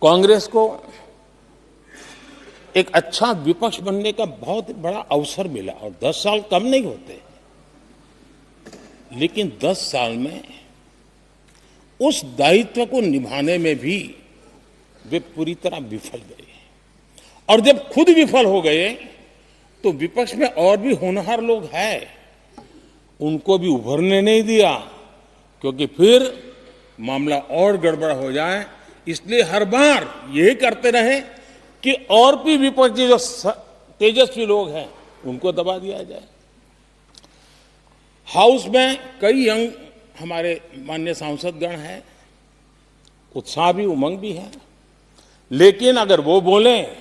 कांग्रेस को एक अच्छा विपक्ष बनने का बहुत बड़ा अवसर मिला और 10 साल कम नहीं होते, लेकिन 10 साल में उस दायित्व को निभाने में भी वे पूरी तरह विफल गए। और जब खुद विफल हो गए तो विपक्ष में और भी होनहार लोग हैं, उनको भी उभरने नहीं दिया, क्योंकि फिर मामला और गड़बड़ हो जाए। इसलिए हर बार यही करते रहे कि और भी विपक्षी जो तेजस्वी लोग हैं उनको दबा दिया जाए। हाउस में कई यंग हमारे माननीय सांसदगण हैं, उत्साह भी उमंग भी है, लेकिन अगर वो बोलें,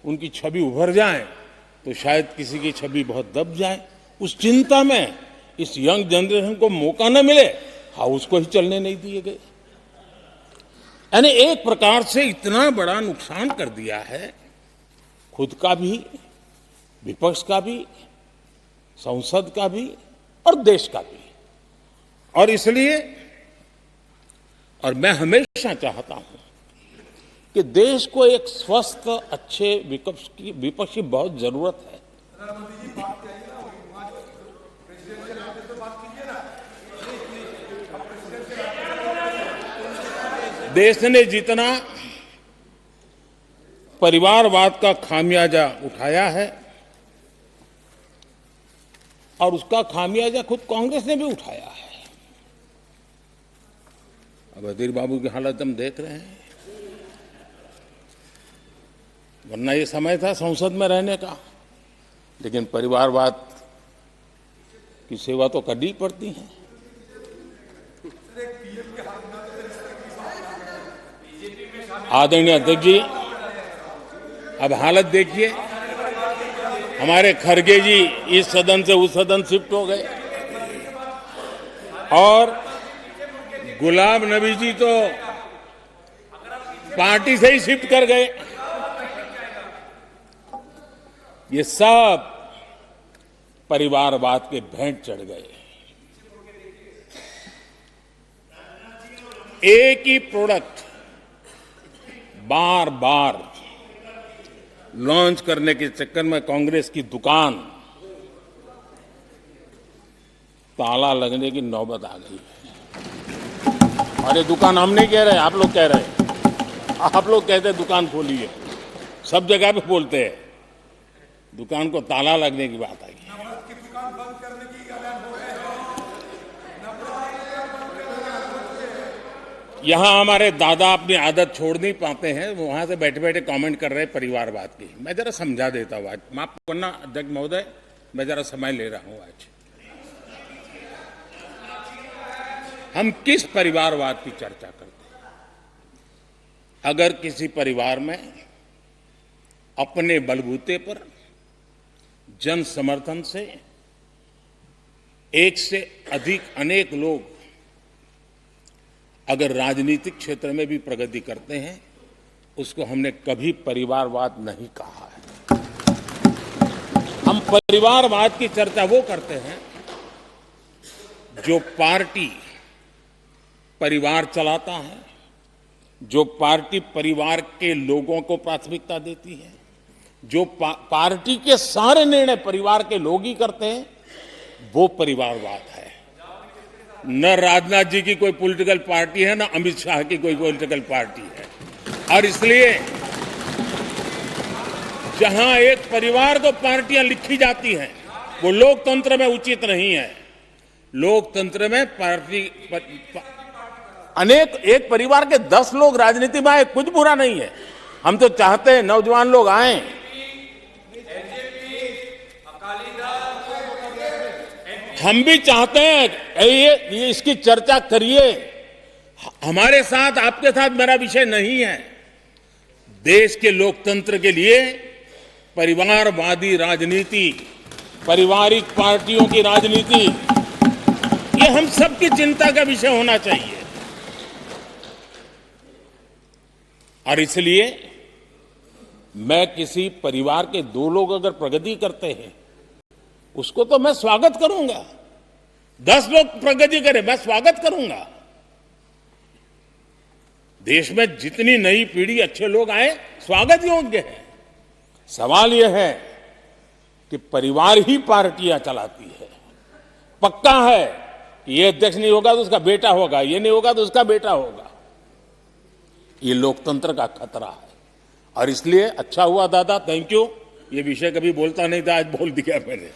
उनकी छवि उभर जाए तो शायद किसी की छवि बहुत दब जाए। उस चिंता में इस यंग जनरेशन को मौका न मिले, हाउस को ही चलने नहीं दिए गए। यानी एक प्रकार से इतना बड़ा नुकसान कर दिया है, खुद का भी, विपक्ष का भी, संसद का भी और देश का भी। और इसलिए और मैं हमेशा चाहता हूं कि देश को एक स्वस्थ अच्छे विपक्ष की बहुत जरूरत है। देश ने जितना परिवारवाद का खामियाजा उठाया है और उसका खामियाजा खुद कांग्रेस ने भी उठाया है। अब अधीर बाबू की हालत हम देख रहे हैं, वरना ये समय था संसद में रहने का, लेकिन परिवारवाद की सेवा तो करनी पड़ती है। आदरणीय अध्यक्ष जी, अब हालत देखिए, हमारे खरगे जी इस सदन से उस सदन शिफ्ट हो गए और गुलाम नबी जी तो पार्टी से ही शिफ्ट कर गए। ये सब परिवारवाद के भेंट चढ़ गए। एक ही प्रोडक्ट बार बार लॉन्च करने के चक्कर में कांग्रेस की दुकान ताला लगने की नौबत आ गई है। और ये दुकान हम नहीं कह रहे, आप लोग कह रहे हैं। आप लोग कहते हैं दुकान खोलिए, सब जगह पे बोलते हैं, दुकान को ताला लगने की बात आई। यहां हमारे दादा अपनी आदत छोड़ नहीं पाते हैं, वहां से बैठे बैठे कमेंट कर रहे हैं परिवारवाद की। मैं जरा समझा देता हूं, आज माफ करना अध्यक्ष महोदय, मैं जरा समय ले रहा हूं। आज हम किस परिवारवाद की चर्चा करते हैं? अगर किसी परिवार में अपने बलबूते पर जन समर्थन से एक से अधिक अनेक लोग अगर राजनीतिक क्षेत्र में भी प्रगति करते हैं, उसको हमने कभी परिवारवाद नहीं कहा है। हम परिवारवाद की चर्चा वो करते हैं जो पार्टी परिवार चलाता है, जो पार्टी परिवार के लोगों को प्राथमिकता देती है, जो पार्टी के सारे निर्णय परिवार के लोग ही करते हैं, वो परिवारवाद है। न राजनाथ जी की कोई पॉलिटिकल पार्टी है, न अमित शाह की कोई पॉलिटिकल पार्टी है। और इसलिए जहां एक परिवार को पार्टियां लिखी जाती हैं, वो लोकतंत्र में उचित नहीं है। लोकतंत्र में पार्टी अनेक, एक परिवार के 10 लोग राजनीति में आए, कुछ बुरा नहीं है। हम तो चाहते हैं नौजवान लोग आए। हम भी चाहते हैं ये इसकी चर्चा करिए। हमारे साथ, आपके साथ मेरा विषय नहीं है। देश के लोकतंत्र के लिए परिवारवादी राजनीति, पारिवारिक पार्टियों की राजनीति, ये हम सबकी चिंता का विषय होना चाहिए। और इसलिए मैं किसी परिवार के 2 लोग अगर प्रगति करते हैं, उसको तो मैं स्वागत करूंगा। 10 लोग प्रगति करें, मैं स्वागत करूंगा। देश में जितनी नई पीढ़ी अच्छे लोग आए स्वागत योग्य है। सवाल यह है कि परिवार ही पार्टियां चलाती है। पक्का है कि ये अध्यक्ष नहीं होगा तो उसका बेटा होगा, ये नहीं होगा तो उसका बेटा होगा। ये लोकतंत्र का खतरा है। और इसलिए अच्छा हुआ दादा, थैंक यू। ये विषय कभी बोलता नहीं था, आज बोल दिया मैंने।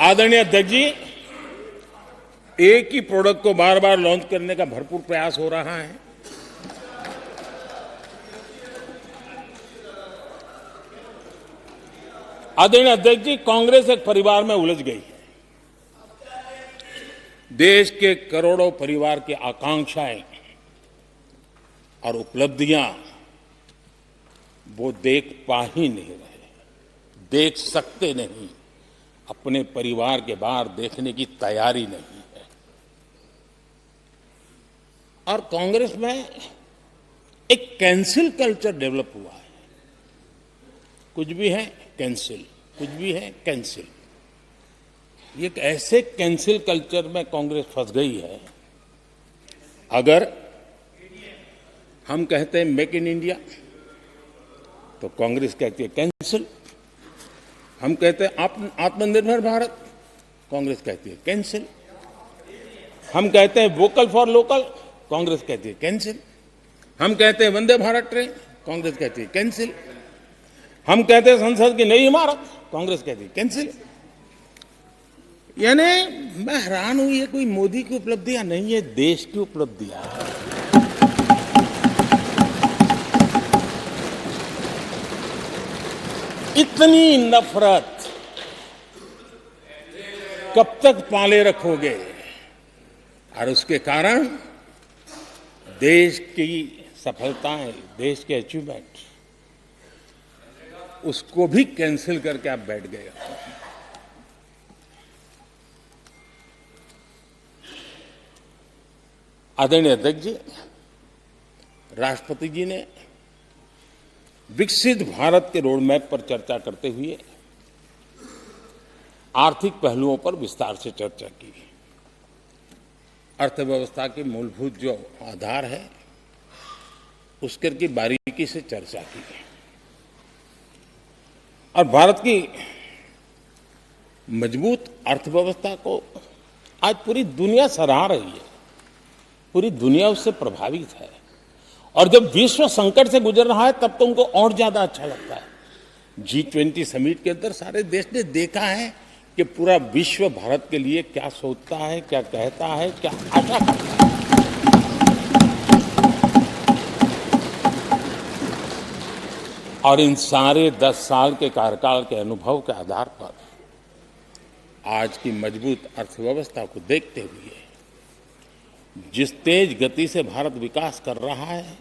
आदरणीय अध्यक्ष जी, एक ही प्रोडक्ट को बार बार लॉन्च करने का भरपूर प्रयास हो रहा है। आदरणीय अध्यक्ष जी, कांग्रेस एक परिवार में उलझ गई है। देश के करोड़ों परिवार की आकांक्षाएं और उपलब्धियां वो देख पा ही नहीं रहे, देख सकते नहीं, अपने परिवार के बाहर देखने की तैयारी नहीं है। और कांग्रेस में एक कैंसिल कल्चर डेवलप हुआ है। कुछ भी है कैंसिल, कुछ भी है कैंसिल। ये एक ऐसे कैंसिल कल्चर में कांग्रेस फंस गई है। अगर हम कहते हैं मेक इन इंडिया तो कांग्रेस कहती है कैंसिल। हम कहते हैं आत्मनिर्भर भारत, कांग्रेस कहती है कैंसिल। हम कहते हैं वोकल फॉर लोकल, कांग्रेस कहती है कैंसिल। हम कहते हैं वंदे भारत ट्रेन, कांग्रेस कहती है कैंसिल। हम कहते हैं संसद की नई इमारत, कांग्रेस कहती है कैंसिल। यानी मैं हैरान हूं, ये कोई मोदी की उपलब्धियां नहीं है, देश की उपलब्धियां हैं। इतनी नफरत कब तक पाले रखोगे? और उसके कारण देश की सफलताएं, देश के अचीवमेंट, उसको भी कैंसिल करके आप बैठ गए। आदरणीय अध्यक्ष जी, राष्ट्रपति जी ने विकसित भारत के रोड मैप पर चर्चा करते हुए आर्थिक पहलुओं पर विस्तार से चर्चा की। अर्थव्यवस्था के मूलभूत जो आधार है उसके की बारीकी से चर्चा की और भारत की मजबूत अर्थव्यवस्था को आज पूरी दुनिया सराह रही है। पूरी दुनिया उससे प्रभावित है और जब विश्व संकट से गुजर रहा है तब तो उनको और ज्यादा अच्छा लगता है। G20 समिट के अंदर सारे देश ने देखा है कि पूरा विश्व भारत के लिए क्या सोचता है, क्या कहता है, क्या आशा करता है। और इन सारे 10 साल के कार्यकाल के अनुभव के आधार पर आज की मजबूत अर्थव्यवस्था को देखते हुए जिस तेज गति से भारत विकास कर रहा है,